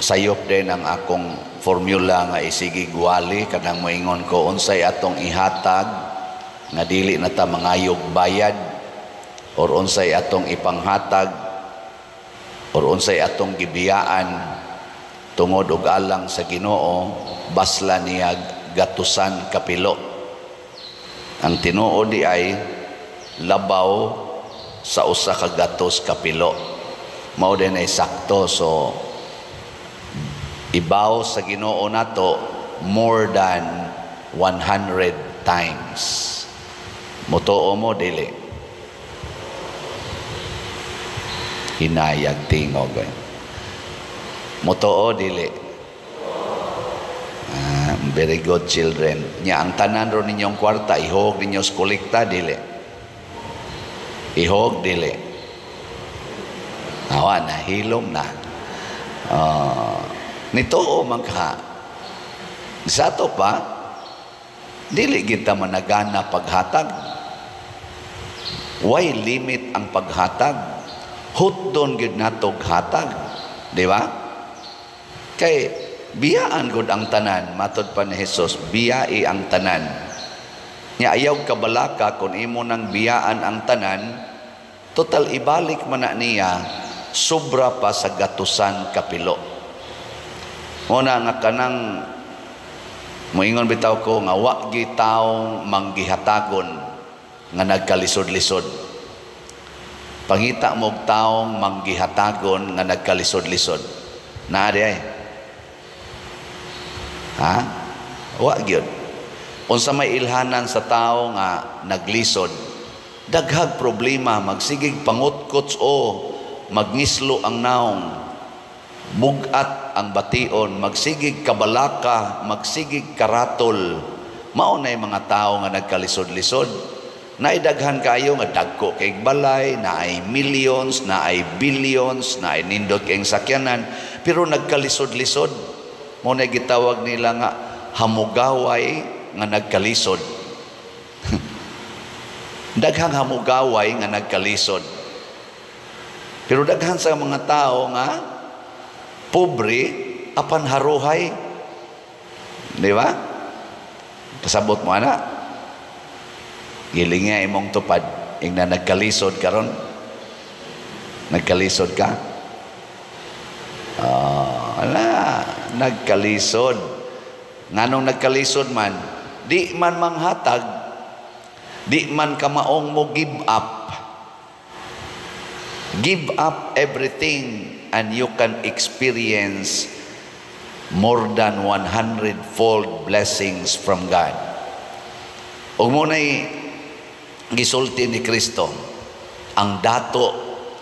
sayop din ang akong formula nga isigi guwali kanang moingon ko unsay atong ihatag nga dili na ta mangayog bayad or unsay atong ipanghatag or unsay atong gibiyaan tungod og alang sa Ginoo basla niya gatusan kapilo. Ang tinuod di ay labaw sa usa ka gatos kapilo. Mao din ay sakto. So ibaw sa Ginoo nato more than 100 times. Motoo mo dili. Hinayag tingog. Motoo dili. Very good children. Nya ang tanan ro ninyong kwarta ihog ninyo sa kolekta dili. Ihog dili. Awa na hilom na. Nitoo man ka. Sa to pa dili kita managana paghatag. Why limit ang paghatag? Hutdon gid natog hatag, di ba? Kay biyaan gud ang tanan, matod pa ni Hesus, biyai ang tanan. Nya ayaw kabalaka kung imo nang biyaan ang tanan, total ibalik man na niya sobra pa sa gatusan kapilo. Una nga kanang moingon bitaw ko nga wa gi taong manggihatagon nga nagkalisod-lisod. Pangita mo taong manggihatagon nga nagkalisod-lisod. Naari ay. Ha? Wa gyud. Unsa may ilhanan sa tao nga naglisod, daghag problema, magsigig pangutkots o magnislo ang naong, bugat ang bation, magsigig kabalaka, magsigig karatol. Mao nay mga tao nga nagkalisod-lisod. Naidaghan kayo nga dagko kay balay, na ay millions, na ay billions, na ay nindot kayong sakyanan, pero nagkalisod-lisod. Mo na gitawag nila nga hamugaway nga nagkalisod. Daghang hamugaway nga nagkalisod. Pero daghan sa mga tao nga pobre apan haruhay. Di ba? Kasabot mo ana. Giling nga imong tupad ing na nagkalisod karon. Nagkalisod ka? Nagkalisod. Nganong nagkalisod man, di man manghatag, di man kamaong mo give up. Give up everything and you can experience more than 100-fold blessings from God. O muna'y gisulti ni Kristo ang dato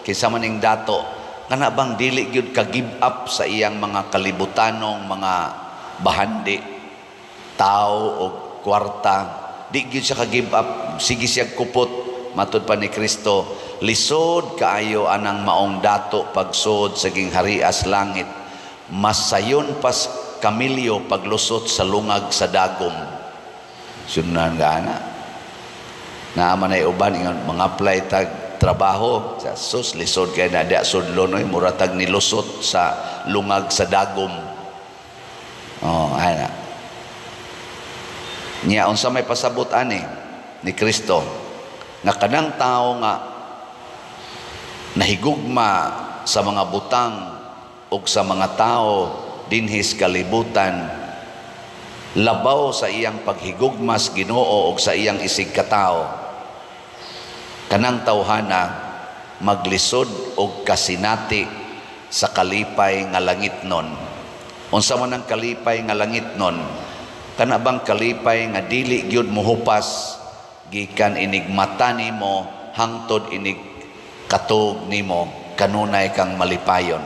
kaysa maning dato kana bang dili gyud ka give up sa iyang mga kalibutanong mga bahandi tao o kwarta, di gyud siya ka give up, sige siya kupot. Matud pa ni Kristo, lisod kaayo anang maong dato pagsud sa gingharias langit, masayon pas kamilyo paglusot sa lungag sa dagom. Sunan gana naaman ay uban ingon mga-apply tag trabaho sa sus lisod kay na dia sudlon oy muratag nilusot sa lungag sa dagom. Ana niya unsa may pasabot ani ni Kristo nga kanang tao nga nahigugma sa mga butang ug sa mga tao dinhis kalibutan, labaw sa iyang paghigugmas Ginoo ug sa iyang isig katao, kanang tawhana maglisod og kasinati sa kalipay nga langitnon. Unsa man ang kalipay nga langitnon? Kana bang kalipay nga dili gyud mohupas gikan inig mata nimo hangtod inig katog nimo kanunay kang malipayon.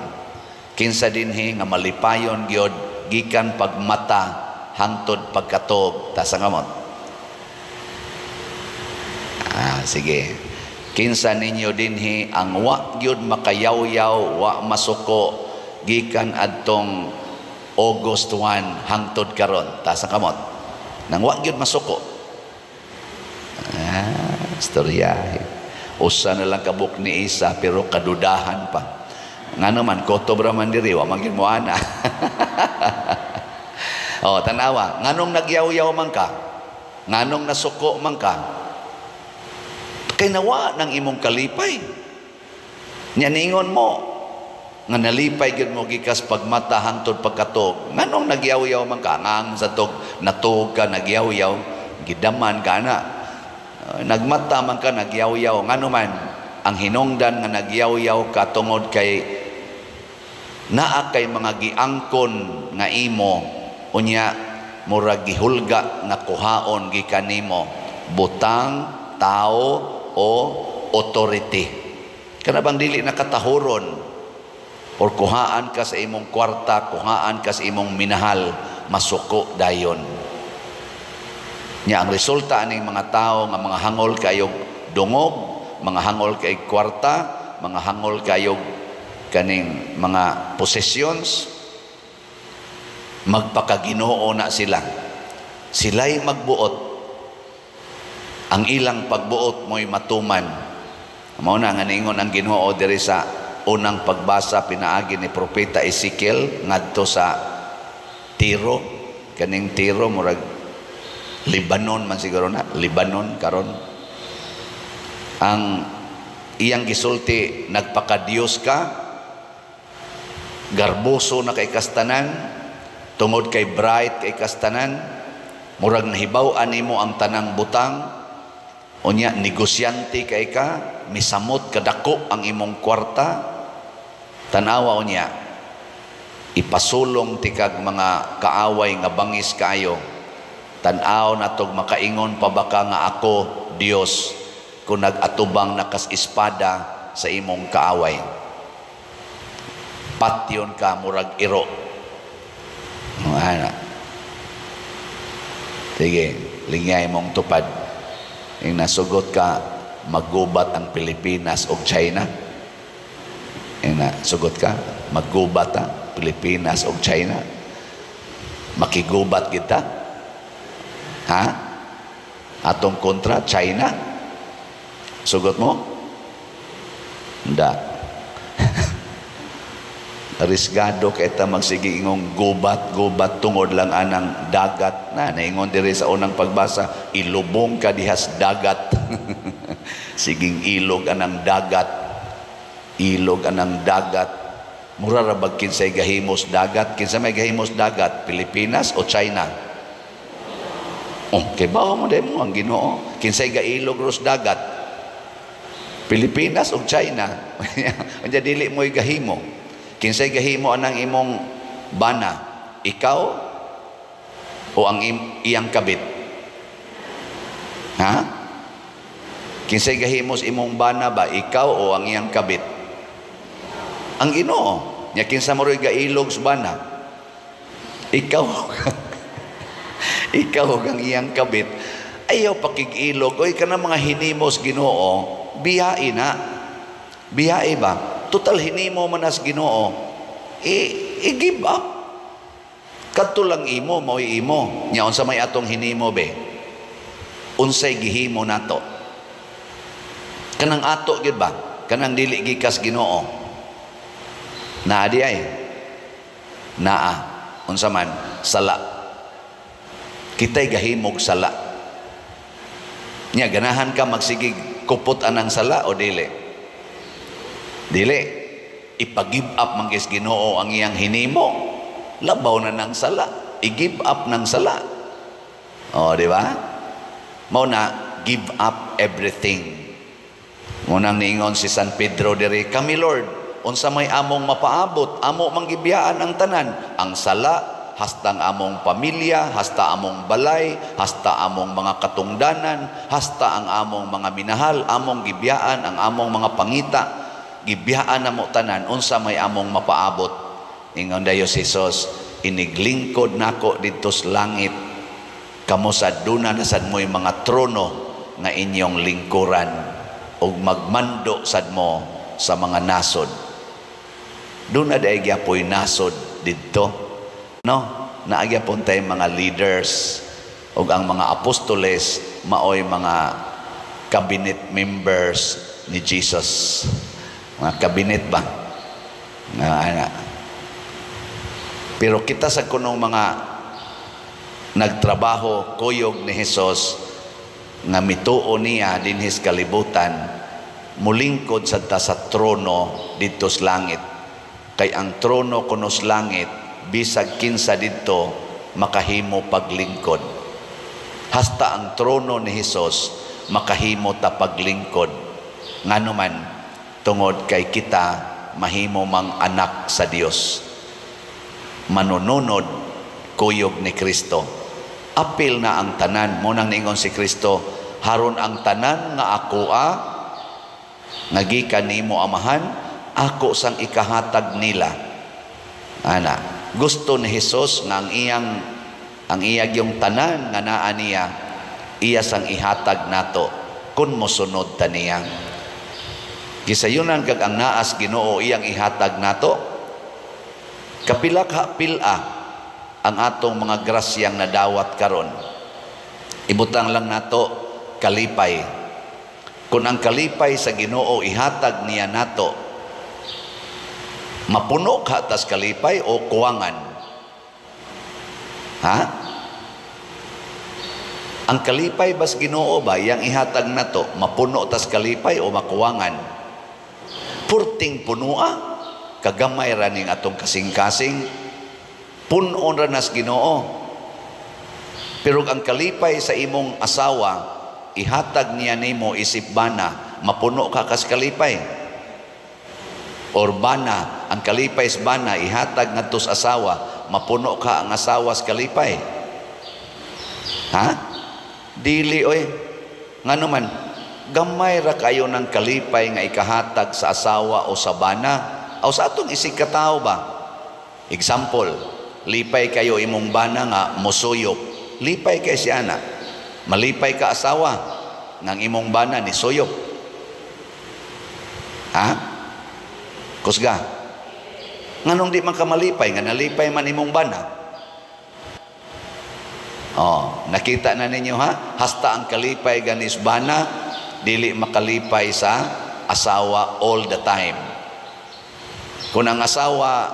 Kinsa dinhi nga malipayon gyud gikan pagmata hangtod pagkatog ta sa ngamot. Sige. Kinsa ninyo dinhi ang wa gyud makayaw-yaw, wa masuko gikan adtong August 1 hangtod karon ta sa kamot. Nang wa gyud masuko. Istorya. Usa na lang kabuk ni Isa pero kadudahan pa. Nga naman, koto braman diri, wa magin mo ana. O, tanawa, nganong nagyaw-yaw man ka, nganong nasuko man ka, kay nawa ng imong kalipay. Nyaningon mo, nga nalipay gid mo gikas pagmata hangtod pagkatog. Nganong nagyaw-yaw man ka, ngang sa tog, natug ka, nagyaw-yaw, gidaman ka na. Nagmata man ka, nagyaw-yaw, ngano man, ang hinungdan nga nagyaw-yaw ka tungod kay naa kay mga giangkon nga imo, unya murag gihulga nga kuhaon gikan nimo, butang, tao o authority. Kana bang dili nakatahuron or kuhaan ka sa imong kwarta, kuhaan ka sa imong minahal, masuko dayon. Nya ang resulta aning mga tao nga mga hangol kayog dungog, mga hangol kay kwarta, mga hangol kayog kaning mga possessions, magpakaginoo na sila. Sila'y magbuot. Ang ilang pagbuot mo'y matuman. Mao na nga niingon ang Ginoo diri sa unang pagbasa pinaagi ni Propeta Ezekiel ngadto sa Tiro. Kaning Tiro murag Lebanon man siguro na, Lebanon karon. Ang iyang gisulti, nagpakadiyos ka, garboso na kay kastanan, tungod kay bright kay kastanan, murag nahibaw-an nimo ang tanang butang, unya negosyante kay ka, misamot kadako ang imong kwarta, tanawa unya, ipasulong tikag mga kaaway nga bangis kayo, tanaw natog makaingon pa baka nga ako, Dios, kung nag-atubang nakas espada sa imong kaaway. Patyon ka murag iro. Ano? Sige, lingay mong tupad. Yung nasugot ka, maggubat ang Pilipinas o China. Yung nasugot ka, maggubat ang Pilipinas o China. Makigubat kita. Ha? Atong kontra, China. Sugot mo? Hindi. Risgado kita magsige ingong gubat tungod lang anang dagat na naingon diri sa unang pagbasa, ilubong ka dihas dagat. Siging ilog anang dagat, ilog anang dagat. Mura ra bag kinsay gahimos dagat? Kinsa may gahimos dagat, Pilipinas o China? Oh, kay bawo mo demo ang Ginoo, kinsay gailog ros dagat, Pilipinas o China? Unya dili mo'y gahimo. Kinsay gahimo anang imong bana? Ikaw o ang iyang kabit? Ha? Kinsay gahimos imong bana ba? Ikaw o ang iyang kabit? Ang Ginoo. Nya kinsa mo ro'y gailog sa bana? Ikaw. Ikaw ang iyang kabit. Ayaw pakig-ilog. Oy, ka na mga hinimos Ginoo, biyae na. Biyae ba? Total hinimo man as Ginoo, i-give up. Kadto lang imo, mo'y imo. Nya unsa may atong hinimo be? Unsay gihimo nato? Kanang ato gid ba? Kanang dili gikas Ginoo. Naa di ay. Naa. Unsa man? Sala. Kitay gahimog sala. Nya ganahan ka magsigig kupot anang sala o dili? Dili. Ipag-give up man kis Ginoo ang iyang hinimo. Labaw na ng sala. I-give up ng sala. O, di ba? Mao na, give up everything. Munang niingon si San Pedro diri, kami Lord, unsa may among mapaabot, amo manggibiyaan ang tanan, ang sala, hasta ang among pamilya, hasta among balay, hasta among mga katungdanan, hasta ang among mga minahal, among gibiyaan, ang among mga pangita, gibiyaan na mo tanan, unsa may among mapaabot. Ingon dayo si Jesus, iniglingkod nako dito sa langit, kamo sa duna na sad mo'y mga trono nga inyong lingkuran, ug magmando sad mo sa mga nasod. Duna dahi gyapoy nasod didto, no? Naagyapon tay mga leaders ug ang mga apostoles maoy mga cabinet members ni Jesus. Mga cabinet ba? Ana. Pero kita sa kunong mga nagtrabaho kuyog ni Hesus nga mituo niya dinhis kalibutan, mulingkod sa trono dito sa langit. Kay ang trono kuno sa langit, bisag kinsa dito makahimo paglingkod. Hasta ang trono ni Hesus makahimo ta paglingkod. Nganuman tungod kay kita mahimo mang anak sa Dios, manununod kuyog ni Kristo. Apil na ang tanan. Munang ningon si Kristo, haron ang tanan nga akoa nga gikan nimo amahan, ako sang ikahatag nila. Ana, gusto ni Hesus nga ang iyang yung tanan nga naa niya, iya sang ihatag nato kun mosunod ta niya. Gisayunan kag ang naas Ginoo iyang ihatag nato, kapila ka pila ang atong mga grasyang nadawat karon. Ibutang lang nato kalipay. Kung ang kalipay sa Ginoo ihatag niya nato, mapuno ka tas kalipay o kuwangan? Ha? Ang kalipay bas Ginoo ba iyang ihatag nato, mapuno tas kalipay o makuwangan? Purting punua, kagamay ra ning atong kasing-kasing, punon ra nas Ginoo. Pero ang kalipay sa imong asawa, ihatag niya nimo isip bana, mapuno ka kas kalipay. Or bana, ang kalipay sa bana, ihatag ngadto sa asawa, mapuno ka ang asawa sa kalipay. Ha? Dili oy. Ngano man, gamay ra kayo ng kalipay nga ikahatag sa asawa o sa bana o sa atong isig katao ba. Example, lipay kayo imong bana nga musuyop, lipay kay siya na, malipay ka asawa ng imong bana ni suyop. Ha? Kusga, nganong di man ka malipay nga nalipay man imong bana? Oh, nakita na ninyo ha, hasta ang kalipay ganis bana dili makalipay sa asawa all the time. Kung ang asawa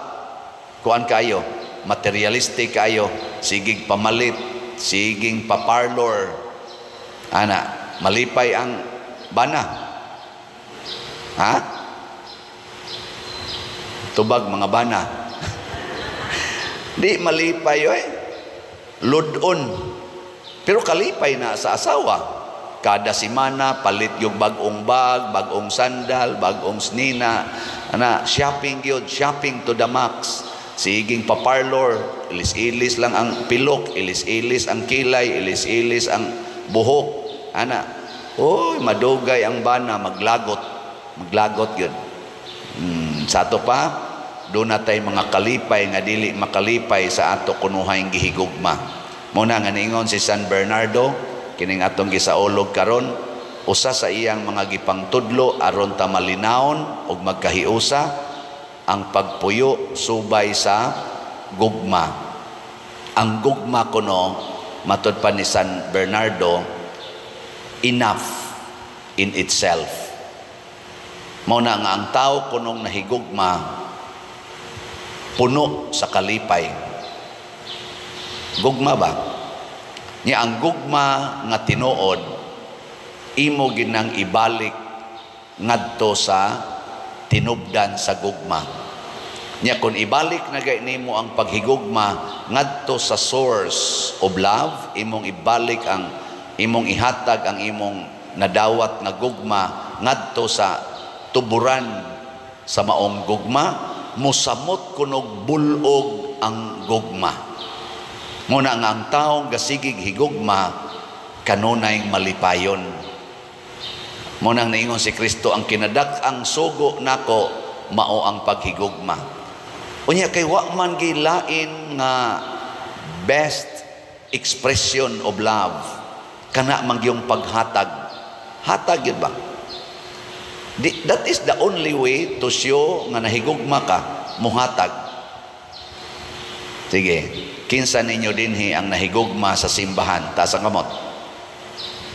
kuan kayo, materialistic kayo, sigig pamalit, siging paparlor, ana, malipay ang bana. Ha? Tubag mga bana. Di malipay oy. Ludon. Pero kalipay na sa asawa. Kada semana palit yung bagong bag, bagong sandal, bagong snina, ana, shopping yun, shopping to the max. Siging paparlor, ilis-ilis lang ang pilok, ilis-ilis ang kilay, ilis-ilis ang buhok. Ana, oy, madugay ang bana, maglagot yun. Sa ato pa, doon na tayo mga kalipay nga dili makalipay sa ato kunuhay gihigugma. Muna nga niingon si San Bernardo, kining atong gisaulog karon, usa sa iyang mga gipangtudlo aron ta malinawon ug magkahiusa ang pagpuyo subay sa gugma. Ang gugma kuno, matud pa ni San Bernardo, enough in itself. Mao na nga ang tao kunong nahigugma puno sa kalipay. Gugma ba? Niya ang gugma nga tinuod, imo ginang ibalik ngadto sa tinubdan sa gugma. Niya kung ibalik na gay nimo ang paghigugma ngadto sa source of love, imong ibalik ang imong ihatag ang imong nadawat nga gugma ngadto sa tuburan sa maong gugma, musamot kunog bulog ang gugma. Muna nga ang taong gasigig higugma kanunay malipayon. Muna nga naingon si Kristo, ang kinadak-ang sugo nako mao ang paghigugma. Unya kay wa man gilain nga best expression of love kana man yung paghatag. Hatag yun ba? That is the only way to show nga nahigugma ka, muhatag. Sige. Kinsa ninyo dinhi ang nahigugma sa simbahan, taas ang kamot.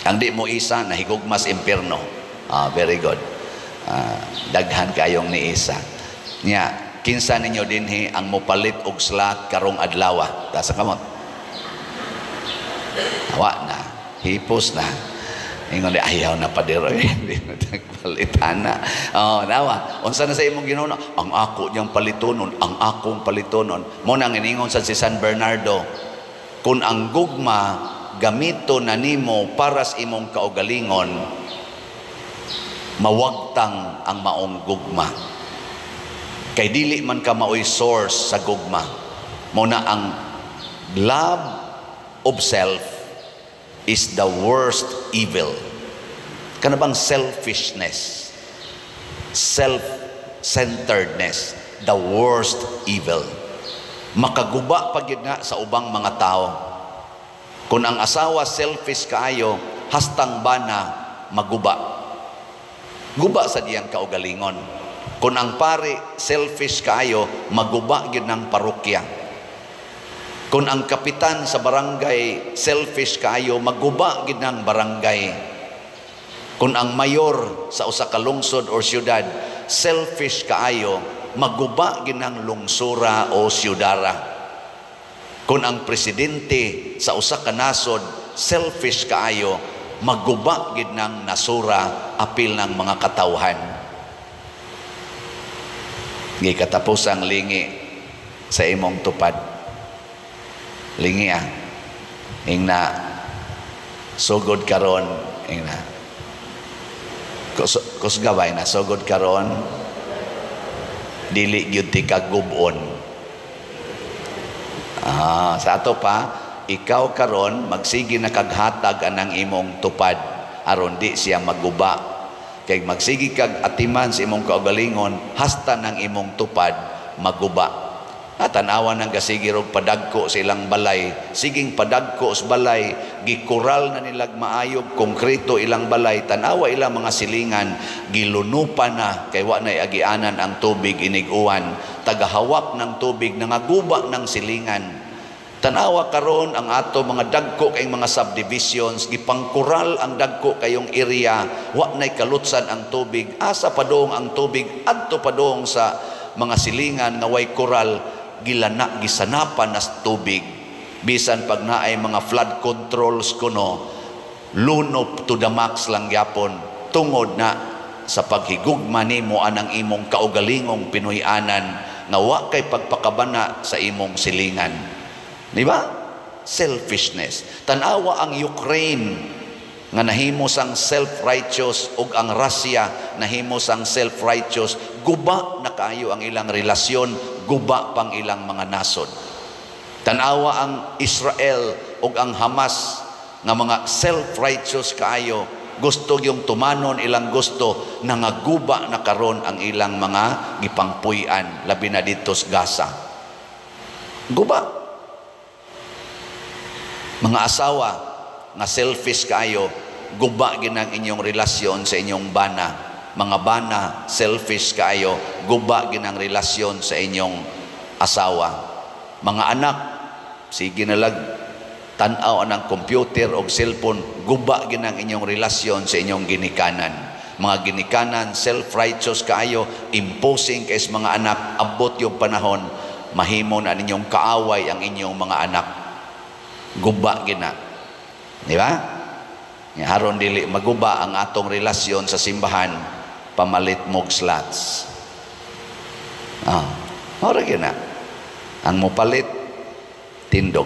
Ang di mo isa, nahigugma sa impyerno. Very good. Daghan kayong ni isa. Nya, kinsa ninyo dinhi ang mopalit og slot karong adlaw? Tasa kamot. Awa na, hipos na. Ingon di ayaw na padero hindi na nagpalitan na. Nawa, unsa na sa imong Ginoo? Ang ako niyang palitonon, ang akong palitonon. Mo nang iningon sa si San Bernardo, kung ang gugma gamito na nimo para sa imong kaugalingon, mawagtang ang maong gugma. Kay dili man ka maoy source sa gugma. Mo na ang love of self is the worst evil. Kana bang selfishness, self-centeredness, the worst evil. Makaguba pag yun nga sa ubang mga tao. Kung ang asawa selfish kaayo, hastang bana maguba. Guba sa diyang kaugalingon. Kung ang pare selfish kaayo, maguba yun ng parokya. Kung ang kapitan sa barangay selfish kaayo, maguba gid ng barangay. Kung ang mayor sa usa ka lungsod or siyudad selfish kaayo, maguba gid ng lungsura o siyudara. Kung ang presidente sa usa ka nasod selfish kaayo, maguba gid ng nasura apil ng mga katawhan. Gikatapos ang lingi sa imong tupad. Lingi ingna sugod karon ingna kus gaway na sugod karon dili gyud ti kagubon. Sa ato pa ikaw karon magsige na kaghatag anang imong tupad aron di siya maguba. Kay magsige kag atiman sa imong kaugalingon hasta nang imong tupad maguba. Tanawan ng gasigirog padagko sa ilang balay, siging padagko sa balay, gikural na nilag maayog, konkreto ilang balay, tanawa ilang mga silingan, gilunupan na, kay wa na'y agianan ang tubig iniguan, tagahawak ng tubig, nangaguba ng silingan. Tanawa karon ang ato mga dagko kayong mga subdivisions, gipangkural ang dagko kayong area, wa na'y kalutsan ang tubig, asa padong ang tubig, adto padong sa mga silingan nga way kural, gisanapan nas tubig. Bisan pag naay mga flood controls kuno, lunop to the max lang yapon, tungod na sa paghigugma nimo anang imong kaugalingong Pinoyanan nga wa kay pagpakabana sa imong silingan. Di ba? Selfishness. Tanawa ang Ukraine nga nahimo sang self-righteous ug ang Russia nahimo sang self-righteous, guba na kayo ang ilang relasyon, guba pang ilang mga nasod. Tanawa ang Israel ug ang Hamas nga mga self-righteous kaayo, gusto yung tumanon ilang gusto, nangaguba na karon ang ilang mga gipangpuy-an labi na dito sa Gaza. Guba. Mga asawa nga selfish kaayo, guba ginang inyong relasyon sa inyong bana. Mga bana selfish kaayo, guba ginang relasyon sa inyong asawa. Mga anak, sige na lang tanaw ng computer o cellphone, guba ginang inyong relasyon sa inyong ginikanan. Mga ginikanan self-righteous kaayo, imposing kay mga anak, abot yung panahon mahimo na ninyong kaaway ang inyong mga anak. Guba gina. Di ba? Haron dili maguba ang atong relasyon sa simbahan, pamalit mog slots. Ora gina. Ang mopalit tindog.